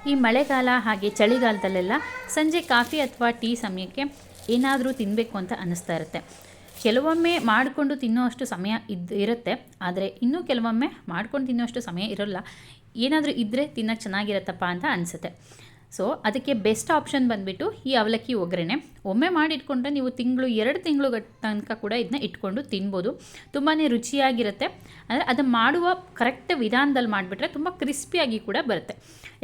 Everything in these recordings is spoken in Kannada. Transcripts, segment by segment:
ಈ ಮಳೆಗಾಲ ಹಾಗೆ ಚಳಿಗಾಲದಲ್ಲೆಲ್ಲ ಸಂಜೆ ಕಾಫಿ ಅಥವಾ ಟೀ ಸಮಯಕ್ಕೆ ಏನಾದರೂ ತಿನ್ನಬೇಕು ಅಂತ ಅನ್ನಿಸ್ತಾ ಇರುತ್ತೆ. ಕೆಲವೊಮ್ಮೆ ಮಾಡಿಕೊಂಡು ತಿನ್ನೋಷ್ಟು ಸಮಯ ಇರುತ್ತೆ, ಆದರೆ ಇನ್ನೂ ಕೆಲವೊಮ್ಮೆ ಮಾಡ್ಕೊಂಡು ತಿನ್ನೋಷ್ಟು ಸಮಯ ಇರೋಲ್ಲ. ಏನಾದರೂ ಇದ್ದರೆ ತಿನ್ನೋಕ್ಕೆ ಚೆನ್ನಾಗಿರುತ್ತಪ್ಪ ಅಂತ ಅನಿಸುತ್ತೆ. ಸೊ ಅದಕ್ಕೆ ಬೆಸ್ಟ್ ಆಪ್ಷನ್ ಬಂದುಬಿಟ್ಟು ಈ ಅವಲಕ್ಕಿ ಒಗ್ಗರಣೆ. ಒಮ್ಮೆ ಮಾಡಿಟ್ಕೊಂಡ್ರೆ ನೀವು ತಿಂಗಳು 2 ತಿಂಗಳು ತನಕ ಕೂಡ ಇದನ್ನ ಇಟ್ಕೊಂಡು ತಿನ್ಬೋದು. ತುಂಬಾ ರುಚಿಯಾಗಿರುತ್ತೆ. ಅಂದರೆ ಅದು ಮಾಡುವ ಕರೆಕ್ಟ್ ವಿಧಾನದಲ್ಲಿ ಮಾಡಿಬಿಟ್ರೆ ತುಂಬ ಕ್ರಿಸ್ಪಿಯಾಗಿ ಕೂಡ ಬರುತ್ತೆ.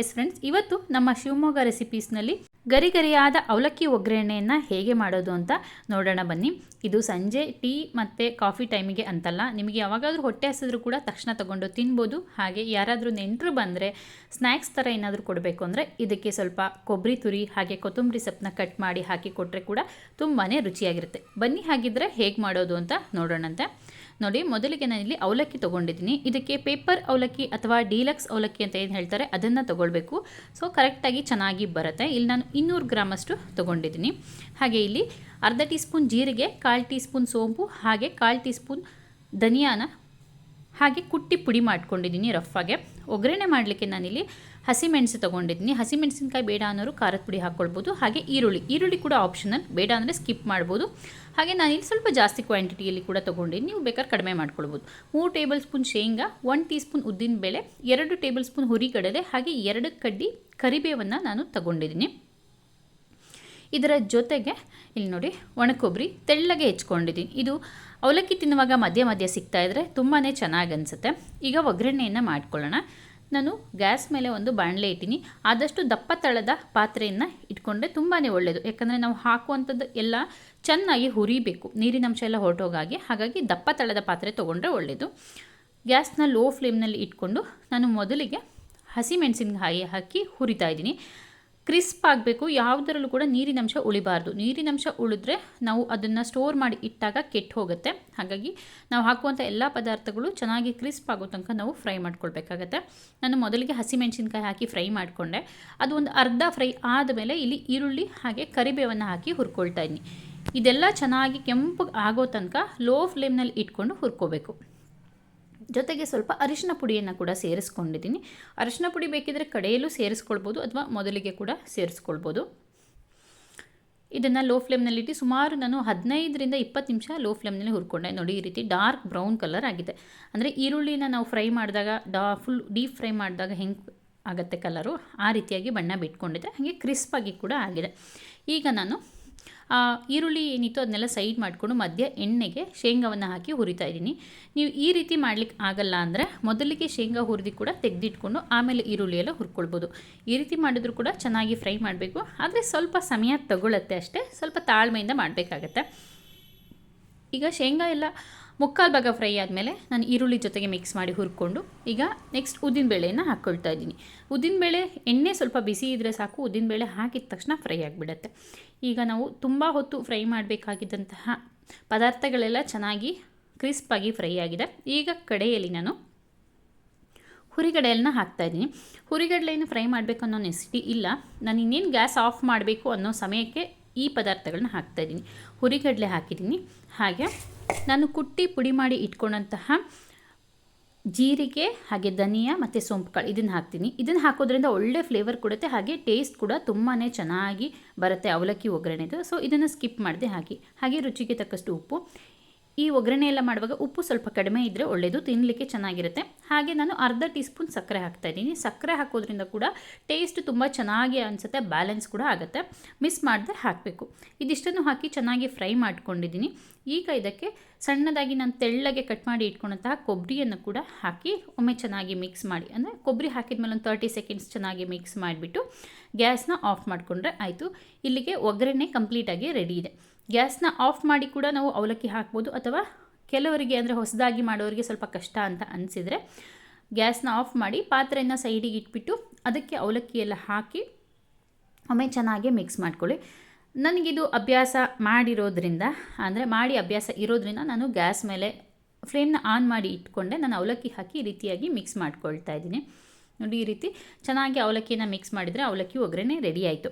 ಎಸ್ ಫ್ರೆಂಡ್ಸ್, ಇವತ್ತು ನಮ್ಮ ಶಿವಮೊಗ್ಗ ರೆಸಿಪೀಸ್ನಲ್ಲಿ ಗರಿಗರಿಯಾದ ಅವಲಕ್ಕಿ ಒಗ್ಗರಣೆಯನ್ನು ಹೇಗೆ ಮಾಡೋದು ಅಂತ ನೋಡೋಣ ಬನ್ನಿ. ಇದು ಸಂಜೆ ಟೀ ಮತ್ತು ಕಾಫಿ ಟೈಮಿಗೆ ಅಂತಲ್ಲ, ನಿಮಗೆ ಯಾವಾಗಾದರೂ ಹೊಟ್ಟೆ ಹಸಿದ್ರು ಕೂಡ ತಕ್ಷಣ ತೊಗೊಂಡು ತಿನ್ಬೋದು. ಹಾಗೆ ಯಾರಾದರೂ ನೆಂಟರು ಬಂದರೆ ಸ್ನ್ಯಾಕ್ಸ್ ಥರ ಏನಾದರೂ ಕೊಡಬೇಕು ಅಂದರೆ ಇದಕ್ಕೆ ಸ್ವಲ್ಪ ಕೊಬ್ಬರಿ ತುರಿ ಹಾಗೆ ಕೊತ್ತಂಬರಿ ಸೊಪ್ಪನ್ನ ಕಟ್ ಮಾಡಿ ಹಾಕಿ ಕೊಟ್ಟರೆ ಕೂಡ ತುಂಬಾ ರುಚಿಯಾಗಿರುತ್ತೆ. ಬನ್ನಿ ಹಾಗಿದ್ದರೆ ಹೇಗೆ ಮಾಡೋದು ಅಂತ ನೋಡೋಣಂತೆ. ನೋಡಿ, ಮೊದಲಿಗೆ ನಾನಿಲ್ಲಿ ಅವಲಕ್ಕಿ ತೊಗೊಂಡಿದ್ದೀನಿ. ಇದಕ್ಕೆ ಪೇಪರ್ ಅವಲಕ್ಕಿ ಅಥವಾ ಡೀಲಕ್ಸ್ ಅವಲಕ್ಕಿ ಅಂತ ಏನು ಹೇಳ್ತಾರೆ ಅದನ್ನು ತೊಗೊಳ್ಬೇಕು. ಸೊ ಕರೆಕ್ಟಾಗಿ ಚೆನ್ನಾಗಿ ಬರುತ್ತೆ. ಇಲ್ಲಿ ನಾನು 200 ಗ್ರಾಮಷ್ಟು ತೊಗೊಂಡಿದ್ದೀನಿ. ಹಾಗೆ ಇಲ್ಲಿ ಅರ್ಧ ಟೀ ಸ್ಪೂನ್ ಜೀರಿಗೆ, 1/4 ಟೀ ಸ್ಪೂನ್ ಸೋಂಪು ಹಾಗೆ 1/4 ಟೀ ಸ್ಪೂನ್ ಧನಿಯಾನ ಹಾಗೆ ಕುಟ್ಟಿ ಪುಡಿ ಮಾಡ್ಕೊಂಡಿದ್ದೀನಿ ರಫಾಗೆ. ಒಗ್ಗರಣೆ ಮಾಡಲಿಕ್ಕೆ ನಾನಿಲ್ಲಿ ಹಸಿಮೆಣಸು ತೊಗೊಂಡಿದ್ದೀನಿ. ಹಸಿಮೆಣಸಿನ್ಕಾಯಿ ಬೇಡ ಅನ್ನೋರು ಖಾರದ ಪುಡಿ ಹಾಕ್ಕೊಳ್ಬೋದು. ಹಾಗೆ ಈರುಳ್ಳಿ ಕೂಡ ಆಪ್ಷನಲ್, ಬೇಡ ಅಂದರೆ ಸ್ಕಿಪ್ ಮಾಡ್ಬೋದು. ಹಾಗೆ ನಾನಿಲ್ಲಿ ಸ್ವಲ್ಪ ಜಾಸ್ತಿ ಕ್ವಾಂಟಿಟಿಯಲ್ಲಿ ಕೂಡ ತೊಗೊಂಡಿದ್ದೀನಿ, ನೀವು ಬೇಕಾದ್ರೆ ಕಡಿಮೆ ಮಾಡ್ಕೊಳ್ಬೋದು. 3 ಟೇಬಲ್ ಸ್ಪೂನ್ ಶೇಂಗಾ, 1 ಟೀ ಸ್ಪೂನ್ ಉದ್ದಿನಬೇಳೆ, 2 ಟೇಬಲ್ ಸ್ಪೂನ್ ಹುರಿಗಡಲೆ ಹಾಗೆ 2 ಕಡ್ಡಿ ಕರಿಬೇವನ್ನು ನಾನು ತೊಗೊಂಡಿದ್ದೀನಿ. ಇದರ ಜೊತೆಗೆ ಇಲ್ಲಿ ನೋಡಿ ಒಣಕೊಬ್ಬರಿ ತೆಳ್ಳಗೆ ಹೆಚ್ಕೊಂಡಿದ್ದೀನಿ. ಇದು ಅವಲಕ್ಕಿ ತಿನ್ನುವಾಗ ಮಧ್ಯ ಮಧ್ಯ ಸಿಗ್ತಾಯಿದ್ರೆ ತುಂಬಾ ಚೆನ್ನಾಗಿ ಅನಿಸುತ್ತೆ. ಈಗ ಒಗ್ಗರಣೆಯನ್ನು ಮಾಡ್ಕೊಳ್ಳೋಣ. ನಾನು ಗ್ಯಾಸ್ ಮೇಲೆ ಒಂದು ಬಾಣಲೆ ಇಟ್ಟಿನಿ. ಆದಷ್ಟು ದಪ್ಪ ತಳದ ಪಾತ್ರೆಯನ್ನು ಇಟ್ಕೊಂಡ್ರೆ ತುಂಬಾ ಒಳ್ಳೆಯದು. ಯಾಕಂದರೆ ನಾವು ಹಾಕುವಂಥದ್ದು ಎಲ್ಲ ಚೆನ್ನಾಗಿ ಹುರಿಬೇಕು, ನೀರಿನಂಶ ಎಲ್ಲ ಹೊರಟೋಗಾಗಿ. ಹಾಗಾಗಿ ದಪ್ಪ ತಳದ ಪಾತ್ರೆ ತೊಗೊಂಡ್ರೆ ಒಳ್ಳೆಯದು. ಗ್ಯಾಸ್ನ ಲೋ ಫ್ಲೇಮ್ನಲ್ಲಿ ಇಟ್ಕೊಂಡು ನಾನು ಮೊದಲಿಗೆ ಹಸಿಮೆಣಸಿನಕಾಯಿ ಹಾಕಿ ಹುರಿತಾ ಇದ್ದೀನಿ. ಕ್ರಿಸ್ಪ್ ಆಗಬೇಕು, ಯಾವುದರಲ್ಲೂ ಕೂಡ ನೀರಿನಂಶ ಉಳಿಬಾರ್ದು. ನೀರಿನಂಶ ಉಳಿದ್ರೆ ನಾವು ಅದನ್ನು ಸ್ಟೋರ್ ಮಾಡಿ ಇಟ್ಟಾಗ ಕೆಟ್ಟು ಹೋಗುತ್ತೆ. ಹಾಗಾಗಿ ನಾವು ಹಾಕುವಂಥ ಎಲ್ಲ ಪದಾರ್ಥಗಳು ಚೆನ್ನಾಗಿ ಕ್ರಿಸ್ಪ್ ಆಗೋ ತನಕ ನಾವು ಫ್ರೈ ಮಾಡ್ಕೊಳ್ಬೇಕಾಗತ್ತೆ. ನಾನು ಮೊದಲಿಗೆ ಹಸಿಮೆಣಸಿನ್ಕಾಯಿ ಹಾಕಿ ಫ್ರೈ ಮಾಡಿಕೊಂಡೆ. ಅದು ಒಂದು ಅರ್ಧ ಫ್ರೈ ಆದಮೇಲೆ ಇಲ್ಲಿ ಈರುಳ್ಳಿ ಹಾಗೆ ಕರಿಬೇವನ್ನು ಹಾಕಿ ಹುರ್ಕೊಳ್ತಾ ಇದ್ದೀನಿ. ಇದೆಲ್ಲ ಚೆನ್ನಾಗಿ ಕೆಂಪು ಆಗೋ ತನಕ ಲೋ ಫ್ಲೇಮ್ನಲ್ಲಿ ಇಟ್ಕೊಂಡು ಹುರ್ಕೋಬೇಕು. ಜೊತೆಗೆ ಸ್ವಲ್ಪ ಅರಿಶಿನ ಪುಡಿಯನ್ನು ಕೂಡ ಸೇರಿಸ್ಕೊಂಡಿದ್ದೀನಿ. ಅರಿಶಿನ ಪುಡಿ ಬೇಕಿದ್ದರೆ ಕಡೆಯಲ್ಲೂ ಸೇರಿಸ್ಕೊಳ್ಬೋದು ಅಥವಾ ಮೊದಲಿಗೆ ಕೂಡ ಸೇರಿಸ್ಕೊಳ್ಬೋದು. ಇದನ್ನು ಲೋ ಫ್ಲೇಮ್ನಲ್ಲಿಟ್ಟು ಸುಮಾರು ನಾನು 15ರಿಂದ 20 ನಿಮಿಷ ಲೋ ಫ್ಲೇಮ್ನಲ್ಲಿ ಹುರ್ಕೊಂಡೆ. ನೋಡಿ, ಈ ರೀತಿ ಡಾರ್ಕ್ ಬ್ರೌನ್ ಕಲರ್ ಆಗಿದೆ. ಅಂದರೆ ಈರುಳ್ಳಿನ ನಾವು ಫ್ರೈ ಮಾಡಿದಾಗ ಫುಲ್ ಡೀಪ್ ಫ್ರೈ ಮಾಡಿದಾಗ ಹೆಂಗೆ ಆಗುತ್ತೆ ಕಲರು, ಆ ರೀತಿಯಾಗಿ ಬಣ್ಣ ಬಿಟ್ಕೊಂಡಿದೆ. ಹಾಗೆ ಕ್ರಿಸ್ಪಾಗಿ ಕೂಡ ಆಗಿದೆ. ಈಗ ನಾನು ಈರುಳ್ಳಿ ಏನಿತ್ತು ಅದನ್ನೆಲ್ಲ ಸೈಡ್ ಮಾಡಿಕೊಂಡು ಮಧ್ಯ ಎಣ್ಣೆಗೆ ಶೇಂಗಾವನ್ನು ಹಾಕಿ ಹುರಿತಾ ಇದ್ದೀನಿ. ನೀವು ಈ ರೀತಿ ಮಾಡ್ಲಿಕ್ಕೆ ಆಗಲ್ಲ ಅಂದರೆ ಮೊದಲಿಗೆ ಶೇಂಗಾ ಹುರಿದು ಕೂಡ ತೆಗೆದಿಟ್ಕೊಂಡು ಆಮೇಲೆ ಈರುಳ್ಳಿ ಎಲ್ಲ ಹುರ್ಕೊಳ್ಬೋದು. ಈ ರೀತಿ ಮಾಡಿದ್ರೂ ಕೂಡ ಚೆನ್ನಾಗಿ ಫ್ರೈ ಮಾಡಬೇಕು, ಆದರೆ ಸ್ವಲ್ಪ ಸಮಯ ತಗೊಳ್ಳುತ್ತೆ ಅಷ್ಟೇ. ಸ್ವಲ್ಪ ತಾಳ್ಮೆಯಿಂದ ಮಾಡಬೇಕಾಗತ್ತೆ. ಈಗ ಶೇಂಗಾ ಎಲ್ಲ ಮುಕ್ಕಾಲು ಭಾಗ ಫ್ರೈ ಆದಮೇಲೆ ನಾನು ಈರುಳ್ಳಿ ಜೊತೆಗೆ ಮಿಕ್ಸ್ ಮಾಡಿ ಹುರ್ಕೊಂಡು ಈಗ ನೆಕ್ಸ್ಟ್ ಉದ್ದಿನಬೇಳೆಯನ್ನು ಹಾಕ್ಕೊಳ್ತಾ ಇದ್ದೀನಿ. ಉದ್ದಿನಬೇಳೆ ಎಣ್ಣೆ ಸ್ವಲ್ಪ ಬಿಸಿ ಇದ್ದರೆ ಸಾಕು, ಉದ್ದಿನಬೇಳೆ ಹಾಕಿದ ತಕ್ಷಣ ಫ್ರೈ ಆಗಿಬಿಡುತ್ತೆ. ಈಗ ನಾವು ತುಂಬ ಹೊತ್ತು ಫ್ರೈ ಮಾಡಬೇಕಾಗಿದ್ದಂತಹ ಪದಾರ್ಥಗಳೆಲ್ಲ ಚೆನ್ನಾಗಿ ಕ್ರಿಸ್ಪಾಗಿ ಫ್ರೈ ಆಗಿದೆ. ಈಗ ಕಡೆಯಲ್ಲಿ ನಾನು ಹುರಿಗಡಲೆಯನ್ನು ಹಾಕ್ತಾಯಿದ್ದೀನಿ. ಹುರಿಗಡಲೆಯನ್ನು ಫ್ರೈ ಮಾಡಬೇಕು ಅನ್ನೋ ನೆಸಿಟಿ ಇಲ್ಲ. ನಾನು ಇನ್ನೇನು ಗ್ಯಾಸ್ ಆಫ್ ಮಾಡಬೇಕು ಅನ್ನೋ ಸಮಯಕ್ಕೆ ಈ ಪದಾರ್ಥಗಳನ್ನ ಹಾಕ್ತಾಯಿದ್ದೀನಿ. ಹುರಿಗಡಲೆ ಹಾಕಿದ್ದೀನಿ. ಹಾಗೆ ನಾನು ಕುಟ್ಟಿ ಪುಡಿ ಮಾಡಿ ಇಟ್ಕೊಂಡಂತಹ ಜೀರಿಗೆ ಹಾಗೆ ಧನಿಯಾ ಮತ್ತು ಸೋಂಪು ಕಾಳು ಇದನ್ನು ಹಾಕ್ತೀನಿ. ಇದನ್ನು ಹಾಕೋದ್ರಿಂದ ಒಳ್ಳೆ ಫ್ಲೇವರ್ ಕೊಡುತ್ತೆ, ಹಾಗೆ ಟೇಸ್ಟ್ ಕೂಡ ತುಂಬಾ ಚೆನ್ನಾಗಿ ಬರುತ್ತೆ ಅವಲಕ್ಕಿ ಒಗ್ಗರಣೆದು. ಸೊ ಇದನ್ನು ಸ್ಕಿಪ್ ಮಾಡದೆ ಹಾಕಿ. ಹಾಗೆ ರುಚಿಗೆ ತಕ್ಕಷ್ಟು ಉಪ್ಪು. ಈ ಒಗ್ಗರಣೆ ಎಲ್ಲ ಮಾಡುವಾಗ ಉಪ್ಪು ಸ್ವಲ್ಪ ಕಡಿಮೆ ಇದ್ದರೆ ಒಳ್ಳೆಯದು, ತಿನ್ನಲಿಕ್ಕೆ ಚೆನ್ನಾಗಿರುತ್ತೆ. ಹಾಗೆ ನಾನು ಅರ್ಧ ಟೀ ಸ್ಪೂನ್ ಸಕ್ಕರೆ ಹಾಕ್ತಾಯಿದ್ದೀನಿ. ಸಕ್ಕರೆ ಹಾಕೋದ್ರಿಂದ ಕೂಡ ಟೇಸ್ಟ್ ತುಂಬ ಚೆನ್ನಾಗಿ ಅನಿಸುತ್ತೆ, ಬ್ಯಾಲೆನ್ಸ್ ಕೂಡ ಆಗುತ್ತೆ. ಮಿಸ್ ಮಾಡದೆ ಹಾಕಬೇಕು. ಇದಿಷ್ಟನ್ನು ಹಾಕಿ ಚೆನ್ನಾಗಿ ಫ್ರೈ ಮಾಡ್ಕೊಂಡಿದ್ದೀನಿ. ಈಗ ಇದಕ್ಕೆ ಸಣ್ಣದಾಗಿ ನಾನು ತೆಳ್ಳಗೆ ಕಟ್ ಮಾಡಿ ಇಟ್ಕೊಂಡಂತಹ ಕೊಬ್ಬರಿಯನ್ನು ಕೂಡ ಹಾಕಿ ಒಮ್ಮೆ ಚೆನ್ನಾಗಿ ಮಿಕ್ಸ್ ಮಾಡಿ, ಅಂದರೆ ಕೊಬ್ಬರಿ ಹಾಕಿದ್ಮೇಲೆ ಒಂದು 30 ಸೆಕೆಂಡ್ಸ್ ಚೆನ್ನಾಗಿ ಮಿಕ್ಸ್ ಮಾಡಿಬಿಟ್ಟು ಗ್ಯಾಸ್ನ ಆಫ್ ಮಾಡಿಕೊಂಡ್ರೆ ಆಯಿತು. ಇಲ್ಲಿಗೆ ಒಗ್ಗರಣೆ ಕಂಪ್ಲೀಟಾಗಿ ರೆಡಿ ಇದೆ. ಗ್ಯಾಸ್ನ ಆಫ್ ಮಾಡಿ ಕೂಡ ನಾವು ಅವಲಕ್ಕಿ ಹಾಕ್ಬೋದು, ಅಥವಾ ಕೆಲವರಿಗೆ ಅಂದರೆ ಹೊಸದಾಗಿ ಮಾಡೋರಿಗೆ ಸ್ವಲ್ಪ ಕಷ್ಟ ಅಂತ ಅನಿಸಿದರೆ ಗ್ಯಾಸ್ನ ಆಫ್ ಮಾಡಿ ಪಾತ್ರೆಯನ್ನು ಸೈಡಿಗೆ ಇಟ್ಬಿಟ್ಟು ಅದಕ್ಕೆ ಅವಲಕ್ಕಿ ಎಲ್ಲ ಹಾಕಿ ಒಮ್ಮೆ ಚೆನ್ನಾಗಿ ಮಿಕ್ಸ್ ಮಾಡ್ಕೊಳ್ಳಿ. ನನಗಿದು ಅಭ್ಯಾಸ ಮಾಡಿರೋದ್ರಿಂದ, ಅಂದರೆ ಮಾಡಿ ಅಭ್ಯಾಸ ಇರೋದ್ರಿಂದ ನಾನು ಗ್ಯಾಸ್ ಮೇಲೆ ಫ್ಲೇಮ್ನ ಆನ್ ಮಾಡಿ ಇಟ್ಕೊಂಡೆ ನಾನು ಅವಲಕ್ಕಿ ಹಾಕಿ ಈ ರೀತಿಯಾಗಿ ಮಿಕ್ಸ್ ಮಾಡ್ಕೊಳ್ತಾ ಇದ್ದೀನಿ. ನೋಡಿ, ಈ ರೀತಿ ಚೆನ್ನಾಗಿ ಅವಲಕ್ಕಿನ ಮಿಕ್ಸ್ ಮಾಡಿದರೆ ಅವಲಕ್ಕಿ ಒಗ್ಗರಣೆ ರೆಡಿ ಆಯಿತು.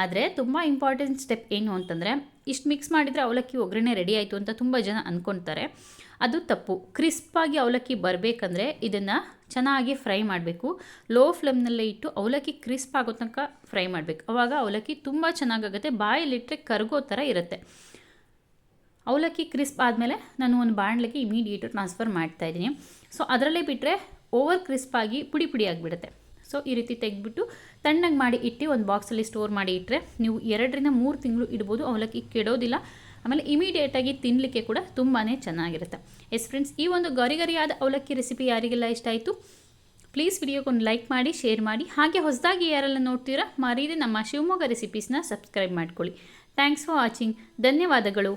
ಆದರೆ ತುಂಬ ಇಂಪಾರ್ಟೆಂಟ್ ಸ್ಟೆಪ್ ಏನು ಅಂತಂದರೆ, ಇಷ್ಟು ಮಿಕ್ಸ್ ಮಾಡಿದರೆ ಅವಲಕ್ಕಿ ಒಗ್ಗರಣೆ ರೆಡಿ ಆಯಿತು ಅಂತ ತುಂಬ ಜನ ಅಂದ್ಕೊಳ್ತಾರೆ. ಅದು ತಪ್ಪು. ಕ್ರಿಸ್ಪಾಗಿ ಅವಲಕ್ಕಿ ಬರಬೇಕಂದ್ರೆ ಇದನ್ನು ಚೆನ್ನಾಗಿ ಫ್ರೈ ಮಾಡಬೇಕು. ಲೋ ಫ್ಲೇಮ್ನಲ್ಲೇ ಇಟ್ಟು ಅವಲಕ್ಕಿ ಕ್ರಿಸ್ಪ್ ಆಗೋ ತನಕ ಫ್ರೈ ಮಾಡಬೇಕು. ಆವಾಗ ಅವಲಕ್ಕಿ ತುಂಬ ಚೆನ್ನಾಗಾಗುತ್ತೆ. ಬಾಯಲ್ಲಿಟ್ಟರೆ ಕರಗೋ ಥರ ಇರುತ್ತೆ. ಅವಲಕ್ಕಿ ಕ್ರಿಸ್ಪ್ ಆದಮೇಲೆ ನಾನು ಒಂದು ಬಾಣಲೆಗೆ ಇಮಿಡಿಯೇಟು ಟ್ರಾನ್ಸ್ಫರ್ ಮಾಡ್ತಾಯಿದ್ದೀನಿ. ಸೊ ಅದರಲ್ಲೇ ಬಿಟ್ಟರೆ ಓವರ್ ಕ್ರಿಸ್ಪಾಗಿ ಪುಡಿ ಪುಡಿ ಆಗಿಬಿಡುತ್ತೆ. ಸೊ ಈ ರೀತಿ ತೆಗೆದ್ಬಿಟ್ಟು ತಣ್ಣಗೆ ಮಾಡಿ ಇಟ್ಟು ಒಂದು ಬಾಕ್ಸಲ್ಲಿ ಸ್ಟೋರ್ ಮಾಡಿ ಇಟ್ಟರೆ ನೀವು 2-3 ತಿಂಗಳು ಇಡ್ಬೋದು. ಅವಲಕ್ಕಿ ಕೆಡೋದಿಲ್ಲ. ಆಮೇಲೆ ಇಮಿಡಿಯೇಟಾಗಿ ತಿನ್ನಲಿಕ್ಕೆ ಕೂಡ ತುಂಬಾ ಚೆನ್ನಾಗಿರುತ್ತೆ. ಎಸ್ ಫ್ರೆಂಡ್ಸ್, ಈ ಒಂದು ಗರಿಗರಿಯಾದ ಅವಲಕ್ಕಿ ರೆಸಿಪಿ ಯಾರಿಗೆಲ್ಲ ಇಷ್ಟ ಆಯಿತು ಪ್ಲೀಸ್ ವಿಡಿಯೋಗೊಂದು ಲೈಕ್ ಮಾಡಿ, ಶೇರ್ ಮಾಡಿ. ಹಾಗೆ ಹೊಸದಾಗಿ ಯಾರೆಲ್ಲ ನೋಡ್ತೀರಾ ಮರೀದೆ ನಮ್ಮ ಶಿವಮೊಗ್ಗ ರೆಸಿಪೀಸ್ನ ಸಬ್ಸ್ಕ್ರೈಬ್ ಮಾಡ್ಕೊಳ್ಳಿ. Thanks for watching. ಧನ್ಯವಾದಗಳು.